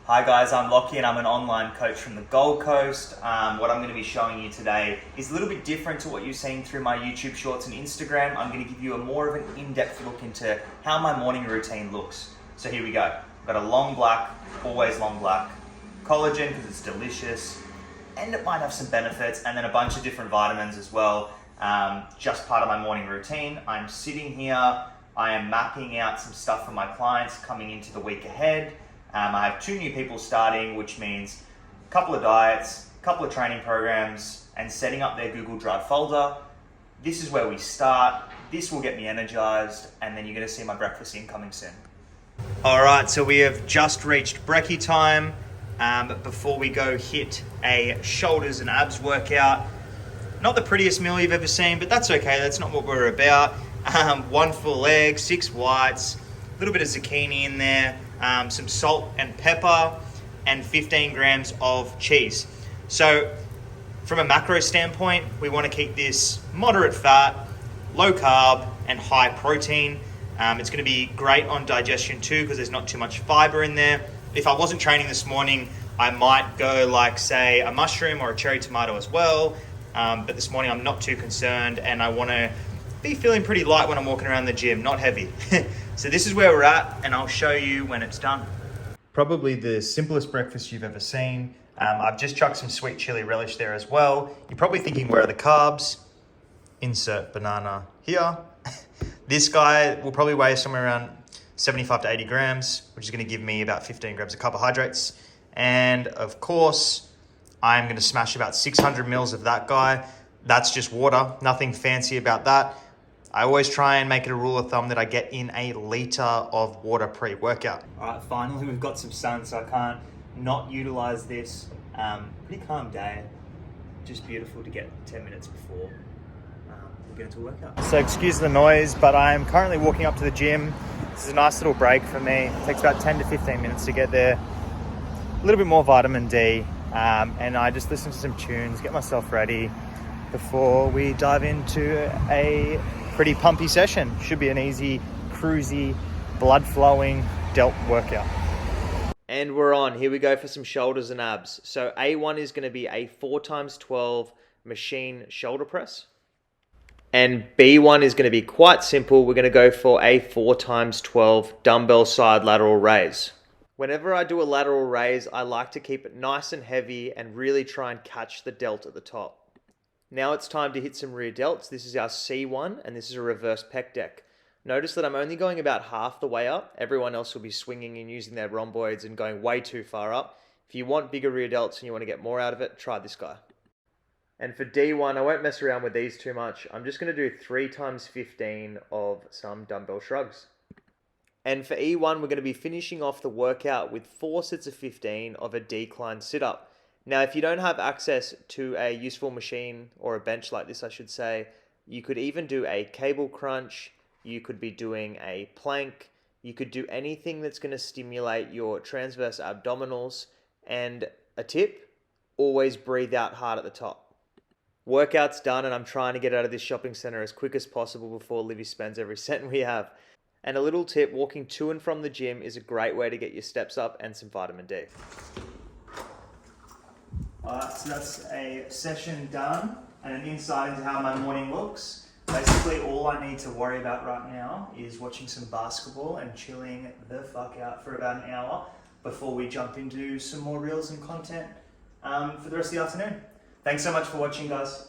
Hi guys, I'm Lockie and I'm an online coach from the Gold Coast. What I'm going to be showing you today is a little bit different to what you've seen through my YouTube shorts and Instagram. I'm going to give you a more of an in-depth look into how my morning routine looks. So here we go. I've got a long black, always long black, collagen because it's delicious and it might have some benefits, and then a bunch of different vitamins as well. Just part of my morning routine. I'm sitting here, I am mapping out some stuff for my clients coming into the week ahead. I have 2 new people starting, which means a couple of diets, a couple of training programs, and setting up their Google Drive folder. This is where we start. This will get me energized, and then you're going to see my breakfast incoming soon. All right, so we have just reached brekkie time. But before we go hit a shoulders and abs workout, not the prettiest meal you've ever seen, but that's okay. That's not what we're about. 1 full egg, 6 whites, a little bit of zucchini in there, some salt and pepper, and 15 grams of cheese. So from a macro standpoint, we want to keep this moderate fat, low carb, and high protein. It's going to be great on digestion too because there's not too much fiber in there. If I wasn't training this morning, I might go like, say, a mushroom or a cherry tomato as well. But this morning I'm not too concerned, and I want to be feeling pretty light when I'm walking around the gym, not heavy. So this is where we're at, and I'll show you when it's done. Probably the simplest breakfast you've ever seen. I've just chucked some sweet chili relish there as well. You're probably thinking, where are the carbs? Insert banana here. This guy will probably weigh somewhere around 75 to 80 grams, which is going to give me about 15 grams of carbohydrates. And of course, I'm going to smash about 600 mils of that guy. That's just water, nothing fancy about that. I always try and make it a rule of thumb that I get in a liter of water pre-workout. All right, finally we've got some sun, so I can't not utilize this. Pretty calm day, just beautiful to get 10 minutes before we get into a workout. So excuse the noise, but I'm currently walking up to the gym. This is a nice little break for me. It takes about 10 to 15 minutes to get there. A little bit more vitamin D, and I just listen to some tunes, get myself ready before we dive into a pretty pumpy session. Should be an easy, cruisy, blood-flowing delt workout. And we're on. Here we go for some shoulders and abs. So A1 is going to be a 4x12 machine shoulder press. And B1 is going to be quite simple. We're going to go for a 4x12 dumbbell side lateral raise. Whenever I do a lateral raise, I like to keep it nice and heavy and really try and catch the delt at the top. Now it's time to hit some rear delts. This is our C1, and this is a reverse pec deck. Notice that I'm only going about half the way up. Everyone else will be swinging and using their rhomboids and going way too far up. If you want bigger rear delts and you want to get more out of it, try this guy. And for D1, I won't mess around with these too much. I'm just going to do 3x15 of some dumbbell shrugs. And for E1, we're going to be finishing off the workout with 4 sets of 15 of a decline sit-up. Now, if you don't have access to a useful machine or a bench like this, I should say, you could even do a cable crunch. You could be doing a plank. You could do anything that's going to stimulate your transverse abdominals. And a tip, always breathe out hard at the top. Workout's done, and I'm trying to get out of this shopping center as quick as possible before Livy spends every cent we have. And a little tip, walking to and from the gym is a great way to get your steps up and some vitamin D. Alright, so that's a session done and an insight into how my morning looks. Basically, all I need to worry about right now is watching some basketball and chilling the fuck out for about an hour before we jump into some more reels and content for the rest of the afternoon. Thanks so much for watching, guys.